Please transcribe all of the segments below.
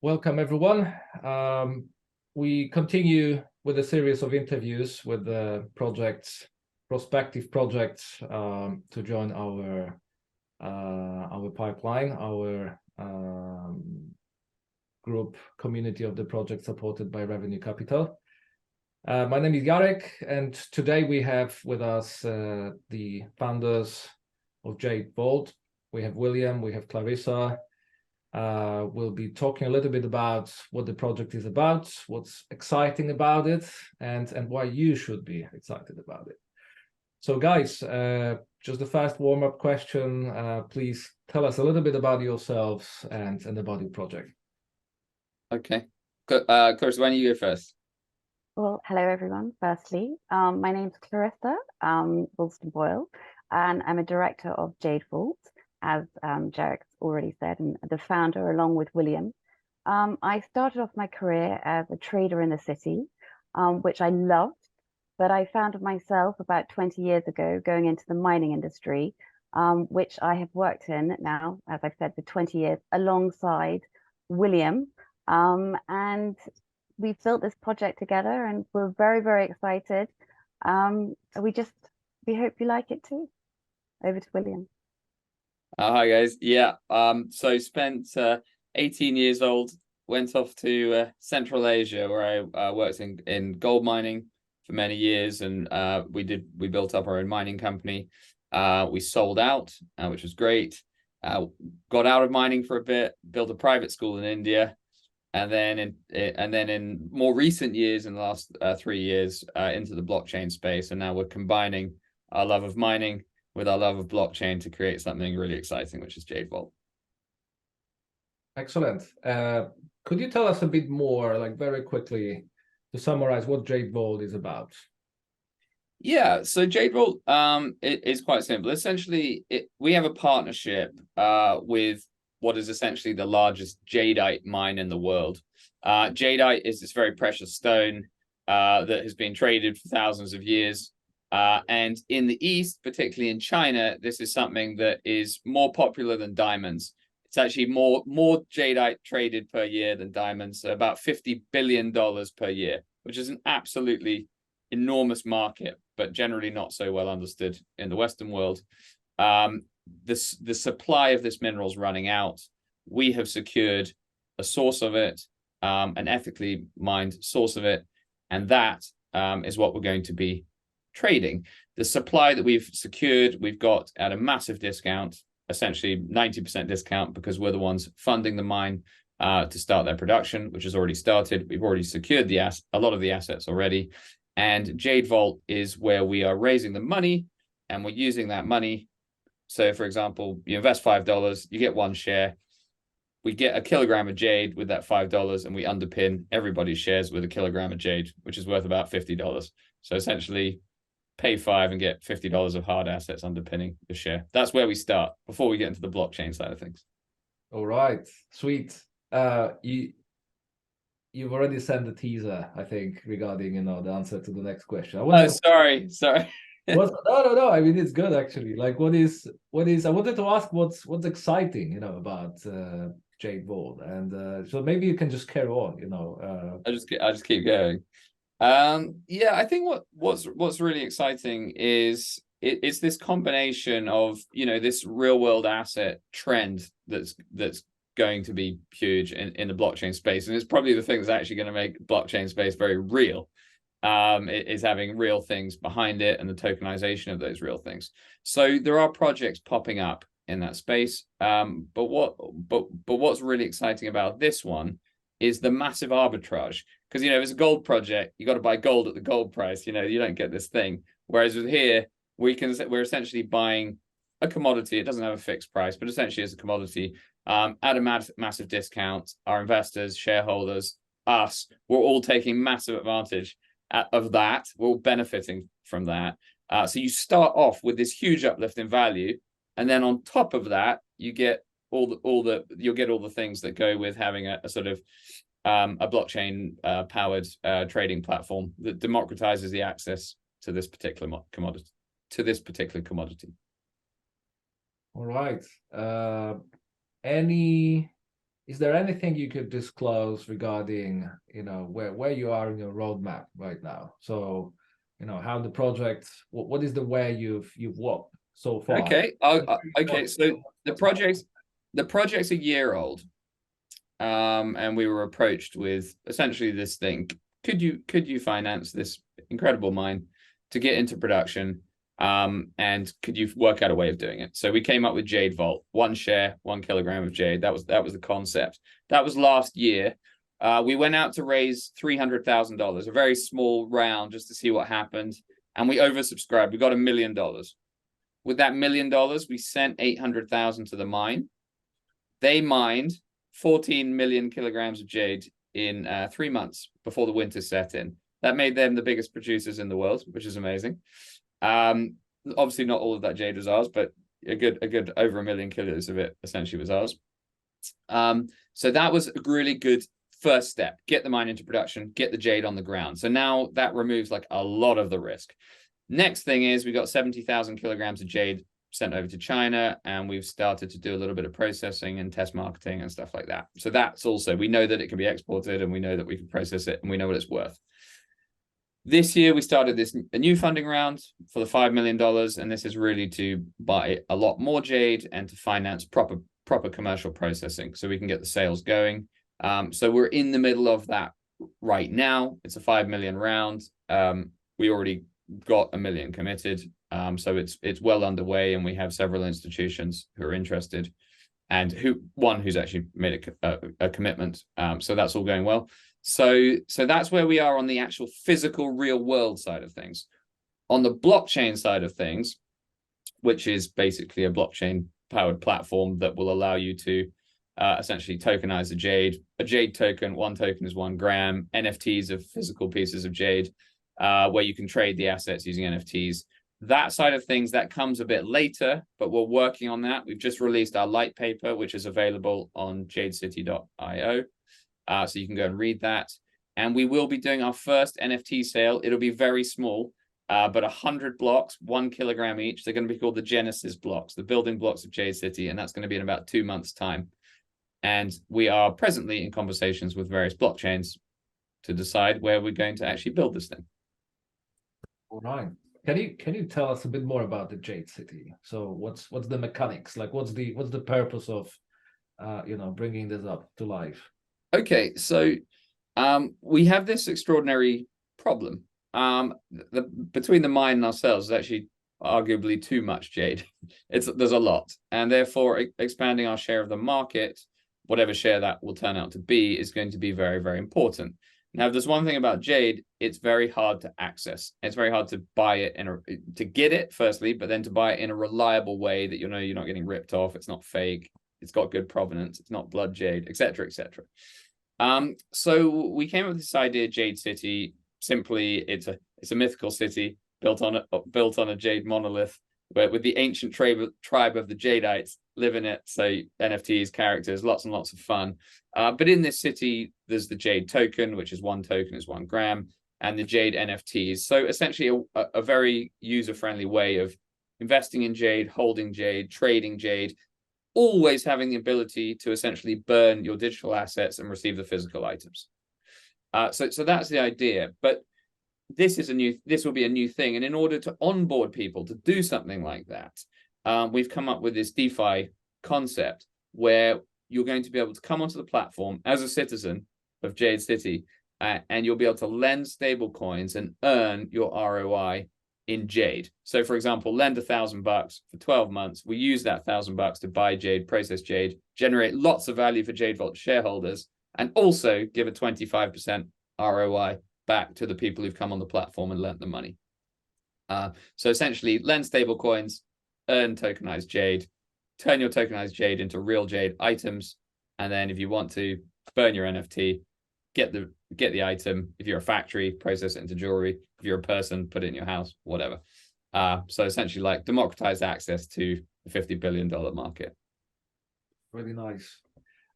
welcome everyone. We continue with a series of interviews with the prospective projects to join our pipeline, our group community of the project supported by Revenue Capital. My name is Jarek, and today we have with us the founders of Jade Vault. We have William, we have Clarissa. We'll be talking a little bit about what the project is about, what's exciting about it, and why you should be excited about it. So guys, just the first warm-up question, please tell us a little bit about yourselves and about your project. Okay. Clarissa, why don't you go first? Well, hello everyone. Firstly, my name's Clarissa Ralston-Saul, and I'm a director of Jade Vault, as Jarek's already said, and the founder along with William. I started off my career as a trader in the city, which I loved, but I found myself about 20 years ago going into the mining industry, which I have worked in now, as I've said, for 20 years alongside William. And we've built this project together and we're very, very excited. We hope you like it too. Over to William. Hi guys. Yeah. So spent 18 years old, went off to Central Asia where I worked in gold mining for many years, and we built up our own mining company. We sold out, which was great. Got out of mining for a bit, built a private school in India, and then in more recent years, in the last 3 years, into the blockchain space. And now we're combining our love of mining with our love of blockchain to create something really exciting, which is Jade Vault. Excellent. Could you tell us a bit more, like very quickly, to summarize what Jade Vault is about? Yeah, so Jade Vault is quite simple. Essentially, we have a partnership with what is essentially the largest jadeite mine in the world. Jadeite is this very precious stone that has been traded for thousands of years. And in the East, particularly in China, this is something that is more popular than diamonds. It's actually more jadeite traded per year than diamonds, so about $50 billion per year, which is an absolutely enormous market, but generally not so well understood in the Western world. The supply of this mineral is running out. We have secured a source of it, an ethically mined source of it, and that is what we're going to be trading. The supply that we've secured, we've got at a massive discount, essentially 90% discount, because we're the ones funding the mine to start their production, which has already started. We've already secured a lot of the assets already. And Jade Vault is where we are raising the money, and we're using that money. So, for example, you invest $5, you get 1 share. We get a kilogram of jade with that $5, and we underpin everybody's shares with a kilogram of jade, which is worth about $50. So essentially, pay 5 and get $50 of hard assets underpinning the share. That's where we start before we get into the blockchain side of things. All right, sweet. You've already sent the teaser, I think, regarding the answer to the next question. Sorry. No. I mean, it's good actually. Like, what is? I wanted to ask what's exciting, about Jade Vault, and so maybe you can just carry on. I'll just keep going. Yeah, I think what's really exciting is it's this combination of this real world asset trend that's going to be huge in the blockchain space, and it's probably the thing that's actually going to make blockchain space very real. It is having real things behind it and the tokenization of those real things. So there are projects popping up in that space. But what's really exciting about this one is the massive arbitrage. Because if it's a gold project, you got to buy gold at the gold price. You don't get this thing. Whereas with here, we're essentially buying a commodity. It doesn't have a fixed price, but essentially it's a commodity at a massive discount. Our investors, shareholders, us, we're all taking massive advantage of that. We're all benefiting from that. So you start off with this huge uplift in value, and then on top of that, you get all the things that go with having a sort of a blockchain powered trading platform that democratizes the access to this particular commodity. All right. Any is there anything you could disclose regarding, where you are in your roadmap right now? So, how the project, what is the way you've walked so far? Okay. Okay. So the project's a year old. And we were approached with essentially this thing. Could you finance this incredible mine to get into production? And could you work out a way of doing it? So we came up with Jade Vault, 1 share, 1 kilogram of jade. That was the concept. That was last year. We went out to raise $300,000, a very small round, just to see what happened. And we oversubscribed. We got $1 million. With that $1 million, we sent 800,000 to the mine. They mined 14 million kilograms of jade in 3 months before the winter set in. That made them the biggest producers in the world, which is amazing. Obviously, not all of that jade was ours, but a good over 1 million kilos of it essentially was ours. So that was a really good first step. Get the mine into production, get the jade on the ground. So now that removes like a lot of the risk. Next thing is we got 70,000 kilograms of jade sent over to China, and we've started to do a little bit of processing and test marketing and stuff like that. So that's also, we know that it can be exported, and we know that we can process it, and we know what it's worth. This year, we started a new funding round for the $5 million, and this is really to buy a lot more jade and to finance proper commercial processing so we can get the sales going. So we're in the middle of that right now. It's a 5 million round. We already got $1 million committed. So it's well underway, and we have several institutions who are interested, and who's actually made a commitment. So that's all going well. So that's where we are on the actual physical real world side of things. On the blockchain side of things, which is basically a blockchain powered platform that will allow you to essentially tokenize a jade token. 1 token is 1 gram. NFTs of physical pieces of jade, where you can trade the assets using NFTs. That side of things, that comes a bit later, but we're working on that. We've just released our light paper, which is available on jadecity.io. So you can go and read that. And we will be doing our first NFT sale. It'll be very small, but 100 blocks, 1 kilogram each. They're going to be called the Genesis blocks, the building blocks of Jade City. And that's going to be in about 2 months' time. And we are presently in conversations with various blockchains to decide where we're going to actually build this thing. All right. Can you tell us a bit more about the Jade City? So what's the mechanics? Like what's the purpose of bringing this up to life? Okay, so we have this extraordinary problem. Between the mine and ourselves is actually arguably too much jade. There's a lot, and therefore expanding our share of the market, whatever share that will turn out to be, is going to be very, very important. Now, if there's one thing about jade, it's very hard to access. It's very hard to buy it to get it, firstly, but then to buy it in a reliable way that you're not getting ripped off. It's not fake. It's got good provenance. It's not blood jade, etc., etc. So we came up with this idea, Jade City. Simply, it's a mythical city built on a jade monolith, with the ancient tribe of the Jadeites live in it. So NFTs, characters, lots and lots of fun. But in this city, there's the jade token, which is 1 token is 1 gram, and the jade NFTs. So essentially a very user-friendly way of investing in jade, holding jade, trading jade, always having the ability to essentially burn your digital assets and receive the physical items. So that's the idea. But this will be a new thing. And in order to onboard people to do something like that, we've come up with this DeFi concept where you're going to be able to come onto the platform as a citizen of Jade City, and you'll be able to lend stable coins and earn your ROI in jade. So for example, lend $1,000 for 12 months. We use that $1,000 to buy jade, process jade, generate lots of value for Jade Vault shareholders, and also give a 25% ROI back to the people who've come on the platform and lent the money. So essentially, lend stable coins, earn tokenized jade, turn your tokenized jade into real jade items, and then if you want to burn your NFT, get the item. If you're a factory, process it into jewelry. If you're a person, put it in your house, whatever. So essentially, like, democratized access to the $50 billion market. Really nice.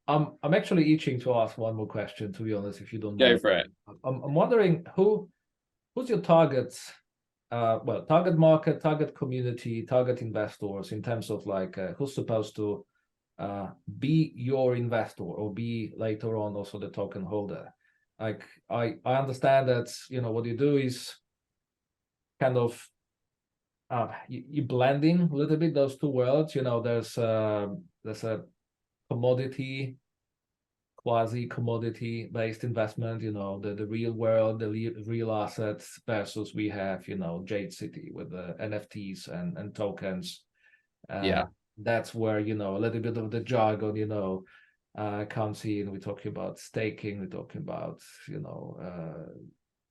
I'm actually itching to ask one more question, to be honest, if you don't Go mind. for it. I'm wondering who's your target market, target community, target investors, in terms of like who's supposed to be your investor or be later on also the token holder. Like I understand that, you know, what you do is kind of you blending a little bit those two worlds. You know, there's a commodity, quasi-commodity based investment, you know, the real world, the real assets, versus we have, you know, Jade City with the NFTs and tokens. That's where, you know, a little bit of the jargon, you know, comes in. We're talking about staking, we're talking about, you know,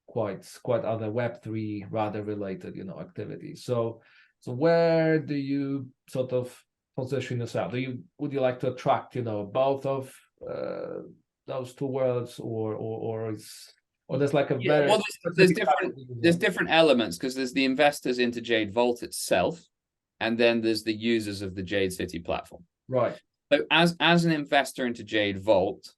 quite other Web3 rather related, you know, activities. So where do you sort of position yourself? Would you like to attract, you know, both of those two worlds, or there's like a very well, there's different elements, because there's the investors into Jade Vault itself, and then there's the users of the Jade City platform. Right. So as an investor into Jade Vault,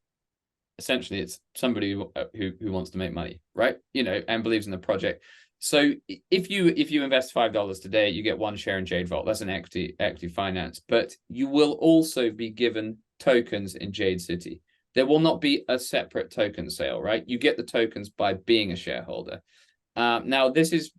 essentially it's somebody who wants to make money, right? You know, and believes in the project. So if you invest $5 today, you get 1 share in Jade Vault. That's an equity finance, but you will also be given tokens in Jade City. There will not be a separate token sale, right? You get the tokens by being a shareholder. Now, this is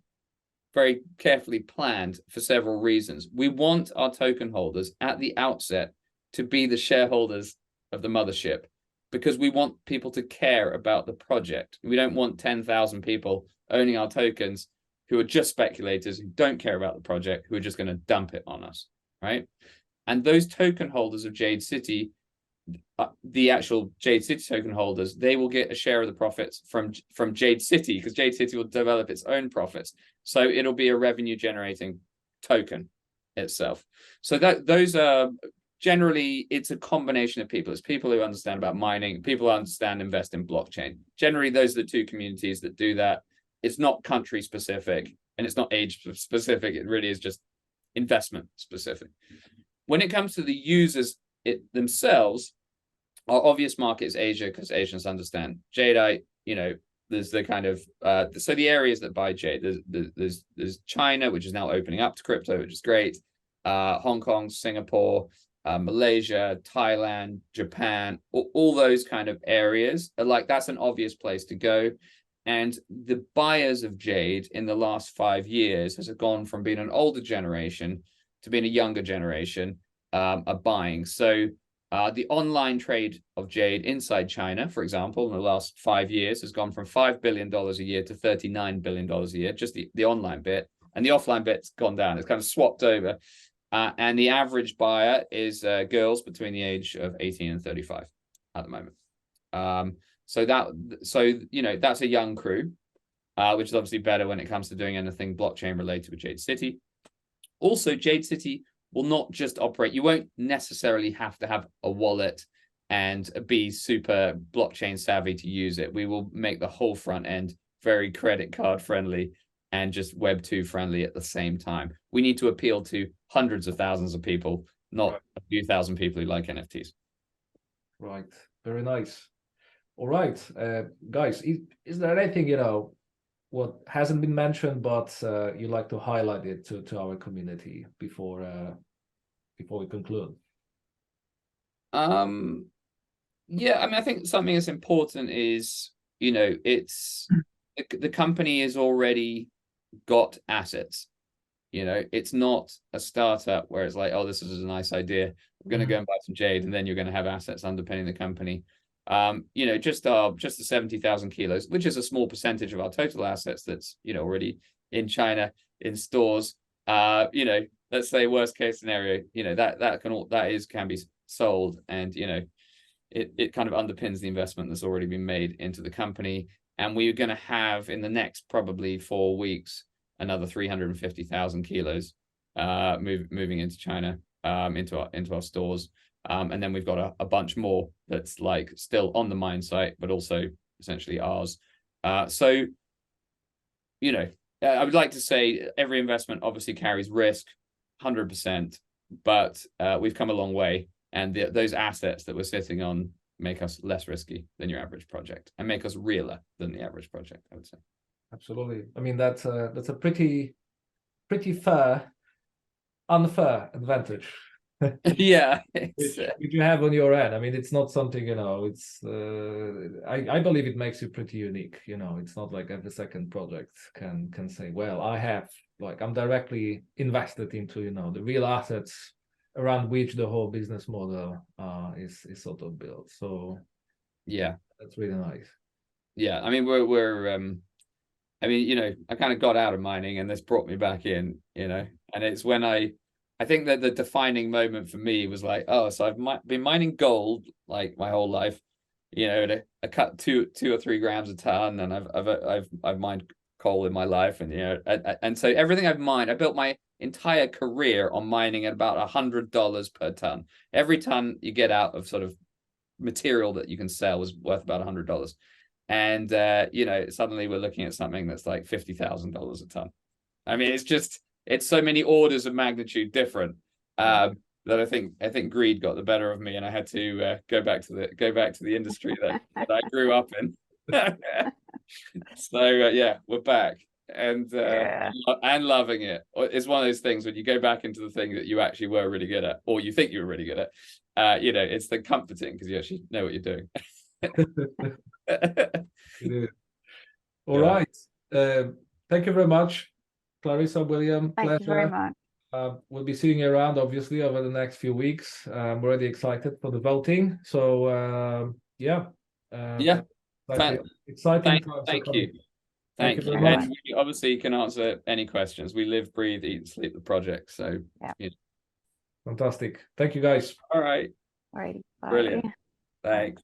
very carefully planned for several reasons. We want our token holders at the outset to be the shareholders of the mothership, because we want people to care about the project. We don't want 10,000 people owning our tokens who are just speculators, who don't care about the project, who are just going to dump it on us, right? And those token holders of Jade City, the actual Jade City token holders, they will get a share of the profits from Jade City, because Jade City will develop its own profits. So it'll be a revenue generating token itself. So those are generally, it's a combination of people. It's people who understand about mining, people who understand invest in blockchain. Generally, those are the two communities that do that. It's not country specific and it's not age specific. It really is just investment specific. When it comes to the users themselves, our obvious market is Asia, because Asians understand jadeite. You know, there's the kind of so the areas that buy jade, there's China, which is now opening up to crypto, which is great. Hong Kong, Singapore, Malaysia, Thailand, Japan, all those kind of areas are like, that's an obvious place to go. And the buyers of jade in the last 5 years has gone from being an older generation to being a younger generation are buying. So the online trade of jade inside China, for example, in the last 5 years has gone from $5 billion a year to $39 billion a year, just the online bit. And the offline bit's gone down. It's kind of swapped over. And the average buyer is girls between the age of 18 and 35 at the moment. So you know, that's a young crew, which is obviously better when it comes to doing anything blockchain related with Jade City. Also, Jade City will not just operate. You won't necessarily have to have a wallet and be super blockchain savvy to use it. We will make the whole front end very credit card friendly and just Web 2 friendly at the same time. We need to appeal to hundreds of thousands of people, not a few thousand people who like NFTs. Right. Very nice. All right, guys, is there anything, you know, what hasn't been mentioned, but you'd like to highlight it to our community before we conclude? Yeah, I mean, I think something that's important is, you know, it's the company is already got assets. You know, it's not a startup where it's like, oh, this is a nice idea, we're going to go and buy some jade, and then you're going to have assets underpinning the company. You know, just the 70,000 kilos, which is a small percentage of our total assets that's, you know, already in China in stores. You know, let's say worst case scenario, you know, that can be sold, and you know, it kind of underpins the investment that's already been made into the company. And we're going to have in the next probably 4 weeks another 350,000 kilos moving into China, into our stores. And then we've got a bunch more that's like still on the mine site, but also essentially ours. So, you know, I would like to say every investment obviously carries risk, 100%, but we've come a long way, and those assets that we're sitting on make us less risky than your average project and make us realer than the average project, I would say. Absolutely. I mean, that's a pretty fair, unfair advantage. Yeah, which you have on your end. I mean, it's not something, it's I believe it makes you pretty unique. It's not like every second project can say, well, I'm directly invested into, the real assets around which the whole business model is sort of built. So yeah, that's really nice. Yeah, I mean, I mean, I kind of got out of mining and this brought me back in, and it's when I think that the defining moment for me was like, oh, so I've been mining gold like my whole life, I cut 2 or 3 grams a ton, and I've mined coal in my life, and and so everything I've mined, I built my entire career on mining at about $100 per ton. Every ton you get out of sort of material that you can sell is worth about $100. And suddenly we're looking at something that's like $50,000 a ton. I mean, it's so many orders of magnitude different that I think greed got the better of me, and I had to go back to the industry that I grew up in. So yeah, we're back and loving it. It's one of those things when you go back into the thing that you actually were really good at, or you think you were really good at. It's the comforting because you actually know what you're doing. All right. Thank you very much, Clarissa, William. Thank you very much. We'll be seeing you around, obviously, over the next few weeks. I'm already excited for the voting. So, yeah. Exciting times. Thank you. Thank you very much. And you obviously can answer any questions. We live, breathe, eat, and sleep the project. So, fantastic. Thank you, guys. All right. All right. Bye. Brilliant. Thanks.